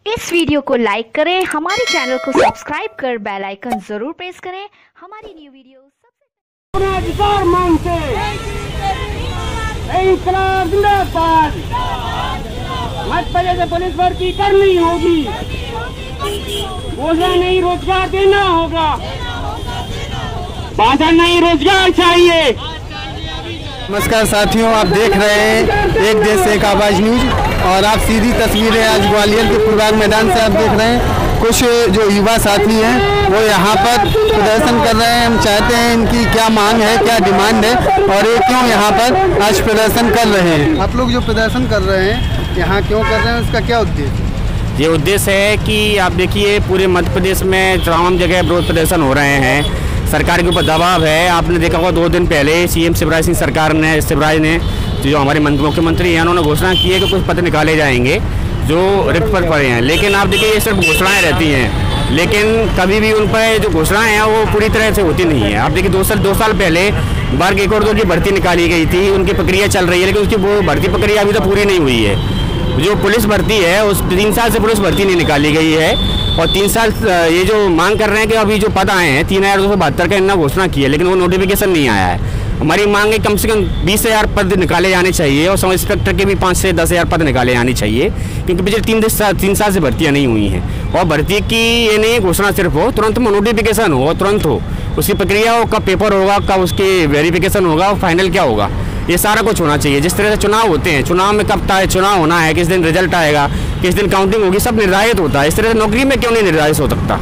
इस वीडियो को लाइक करें, हमारे चैनल को सब्सक्राइब कर बेल आइकन जरूर प्रेस करें। हमारी न्यू वीडियो सबसे अधिकार मांगते इंकलाब जिंदाबाद। मध्य प्रदेश से पुलिस भर्ती करनी होगी, रोजगार नहीं रोजगार देना होगा, बाधा नहीं रोजगार चाहिए। नमस्कार साथियों, आप देख रहे हैं एक देश एक आवाज न्यूज और आप सीधी तस्वीरें आज ग्वालियर के फुलबाग मैदान से आप देख रहे हैं। कुछ जो युवा साथी हैं वो यहाँ पर प्रदर्शन कर रहे हैं। हम चाहते हैं इनकी क्या मांग है, क्या डिमांड है और ये क्यों यहाँ पर आज प्रदर्शन कर रहे हैं। आप लोग जो प्रदर्शन कर रहे हैं यहाँ क्यों कर रहे हैं, उसका क्या उद्देश्य? ये उद्देश्य है कि आप देखिए पूरे मध्य प्रदेश में तमाम जगह विरोध प्रदर्शन हो रहे हैं, सरकार के ऊपर दबाव है। आपने देखा होगा 2 दिन पहले सीएम शिवराज सिंह सरकार ने जो हमारे मुख्यमंत्री हैं उन्होंने घोषणा की है कि कुछ पद निकाले जाएंगे जो रिक्त पर पड़े हैं। लेकिन आप देखिए ये सिर्फ घोषणाएं रहती हैं, लेकिन कभी भी उन पर जो घोषणाएं हैं वो पूरी तरह से होती नहीं है। आप देखिए 2 साल पहले वर्ग 1 और 2 की भर्ती निकाली गई थी, उनकी प्रक्रिया चल रही है, लेकिन उसकी वो भर्ती प्रक्रिया अभी तक पूरी नहीं हुई है। जो पुलिस भर्ती है उस 3 साल से पुलिस भर्ती नहीं निकाली गई है और 3 साल ये जो मांग कर रहे हैं कि अभी जो पद आए हैं 3272 का इन्होंने घोषणा की है, लेकिन वो नोटिफिकेशन नहीं आया है। हमारी मांग है कम से कम 20,000 पद निकाले जाने चाहिए और सब इंस्पेक्टर के भी 5 से 10,000 पद निकाले जाने चाहिए, क्योंकि पिछले 3 साल से भर्तियाँ नहीं हुई हैं। और भर्ती की ये नहीं घोषणा सिर्फ हो, तुरंत नोटिफिकेशन हो, तुरंत हो, उसकी प्रक्रिया हो, कब पेपर होगा, कब उसकी वेरिफिकेशन होगा और फाइनल क्या होगा, ये सारा कुछ होना चाहिए। जिस तरह से चुनाव होते हैं, चुनाव में कब चुनाव होना है, किस दिन रिजल्ट आएगा, किस दिन काउंटिंग होगी, सब निर्धारित होता है। इस तरह से नौकरी में क्यों नहीं निर्धारित हो सकता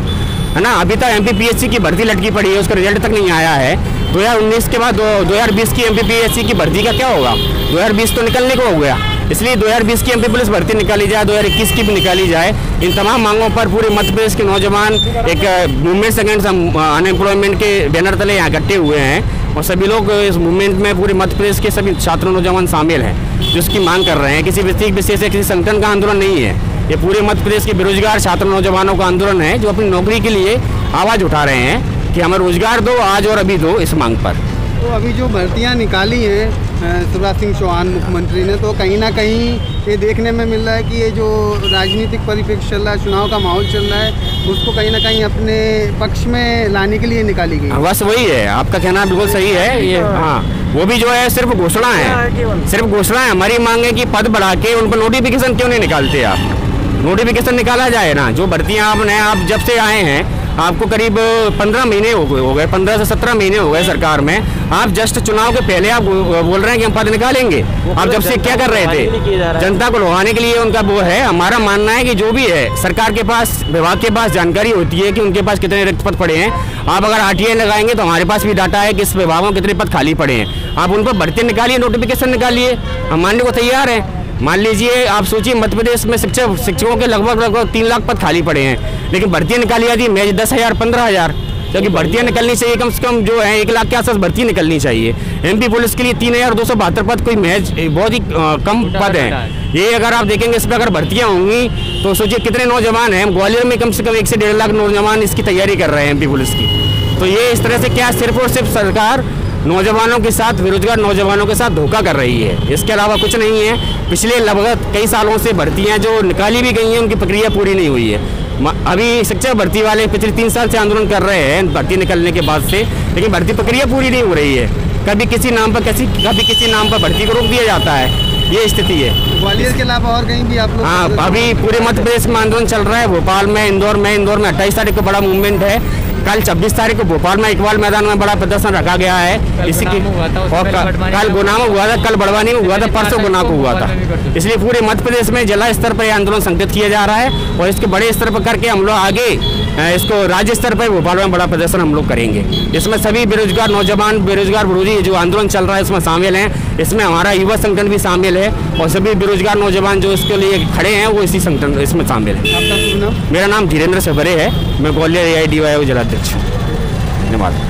है ना। अभी तक एमपीपीएससी की भर्ती लटकी पड़ी है, उसका रिजल्ट तक नहीं आया है। 2019 के बाद 2020 की एमपीपीएससी की भर्ती का क्या होगा? 2020 तो निकलने को हो गया, इसलिए 2020 की एमपी पुलिस भर्ती निकाली जाए, 2021 की भी निकाली जाए। इन तमाम मांगों पर पूरे मध्य प्रदेश के नौजवान एक मूवमेंट अगेंस्ट अनएम्प्लॉयमेंट के बैनर तले यहाँ इकट्ठे हुए हैं और सभी लोग इस मूवमेंट में पूरे मध्य प्रदेश के सभी छात्र नौजवान शामिल हैं जो इसकी मांग कर रहे हैं। किसी व्यक्ति विशेष या किसी संगठन का आंदोलन नहीं है, ये पूरे मध्य प्रदेश के बेरोजगार छात्र नौजवानों का आंदोलन है जो अपनी नौकरी के लिए आवाज़ उठा रहे हैं कि हमें रोजगार दो, आज और अभी दो, इस मांग पर। तो अभी जो भर्तियां निकाली हैं शिवराज सिंह चौहान मुख्यमंत्री ने, तो कहीं ना कहीं ये देखने में मिल रहा है कि ये जो राजनीतिक परिप्रेक्ष्य चल रहा है, चुनाव का माहौल चल रहा है, उसको कहीं ना कहीं अपने पक्ष में लाने के लिए निकाली गई। बस वही है, आपका कहना बिल्कुल सही है। ये हाँ, वो भी जो है सिर्फ घोषणा है, सिर्फ घोषणा है। हमारी मांग है कि पद बढ़ा के उन पर नोटिफिकेशन क्यों नहीं निकालते आप? नोटिफिकेशन निकाला जाए ना। जो भर्तियाँ आप जब से आए हैं आपको करीब 15 महीने हो गए, 15 से 17 महीने हो गए सरकार में। आप जस्ट चुनाव के पहले आप बोल रहे हैं कि हम पद निकालेंगे। आप जब से क्या कर रहे थे? जनता को लुभाने के लिए उनका वो है। हमारा मानना है कि जो भी है सरकार के पास, विभाग के पास जानकारी होती है कि उनके पास कितने रिक्त पद पड़े हैं। आप अगर आरटीआई लगाएंगे तो हमारे पास भी डाटा है कि इस विभाग में कितने पद खाली पड़े हैं। आप उन पर भर्ती निकालिए, नोटिफिकेशन निकालिए, हम मानने को तैयार हैं। मान लीजिए आप सोचिए मध्य प्रदेश में शिक्षकों के लगभग 3 लाख पद खाली पड़े हैं, लेकिन भर्तियाँ निकाली जाती है 10,000 15,000, क्योंकि भर्तियाँ निकलनी चाहिए कम से कम जो है 1 लाख के आसपास भर्ती निकलनी चाहिए। एमपी पुलिस के लिए 3,272 पद कोई महज बहुत ही कम पद है। ये अगर आप देखेंगे इस पर अगर भर्तियाँ होंगी तो सोचिए कितने नौजवान हैं। ग्वालियर में कम से कम 1 से 1.5 लाख नौजवान इसकी तैयारी कर रहे हैं एमपी पुलिस की। तो ये इस तरह से क्या सिर्फ और सिर्फ सरकार नौजवानों के साथ, बेरोजगार नौजवानों के साथ धोखा कर रही है, इसके अलावा कुछ नहीं है। पिछले लगभग कई सालों से भर्तियां जो निकाली भी गई हैं उनकी प्रक्रिया पूरी नहीं हुई है। अभी शिक्षक भर्ती वाले पिछले 3 साल से आंदोलन कर रहे हैं भर्ती निकलने के बाद से, लेकिन भर्ती प्रक्रिया पूरी नहीं हो रही है। कभी किसी नाम पर कभी किसी नाम पर भर्ती को रोक दिया जाता है, ये स्थिति है। ग्वालियर के अलावा और कहीं भी आप लोग? हाँ, अभी पूरे मध्य प्रदेश में आंदोलन चल रहा है। भोपाल में, इंदौर में 28 तारीख को बड़ा मूवमेंट है। कल 26 तारीख को भोपाल में इकबाल मैदान में बड़ा प्रदर्शन रखा गया है। इसी की कल गुना में हुआ था, कल बड़वानी में हुआ था, परसों गुना को हुआ था। इसलिए पूरे मध्य प्रदेश में जिला स्तर पर आंदोलन संगठित किया जा रहा है और इसके बड़े स्तर पर करके हम लोग आगे इसको राज्य स्तर पर भोपाल में बड़ा प्रदर्शन हम लोग करेंगे। इसमें सभी बेरोजगार नौजवान, बेरोजगार विरोधी जो आंदोलन चल रहा है इसमें शामिल हैं। इसमें हमारा युवा संगठन भी शामिल है और सभी बेरोजगार नौजवान जो इसके लिए खड़े हैं वो इसी संगठन इसमें शामिल है। आपका शुभ नाम? मेरा नाम धीरेन्द्र सबरे है, मैं ग्वालियर AIDYO जिलाध्यक्ष। धन्यवाद।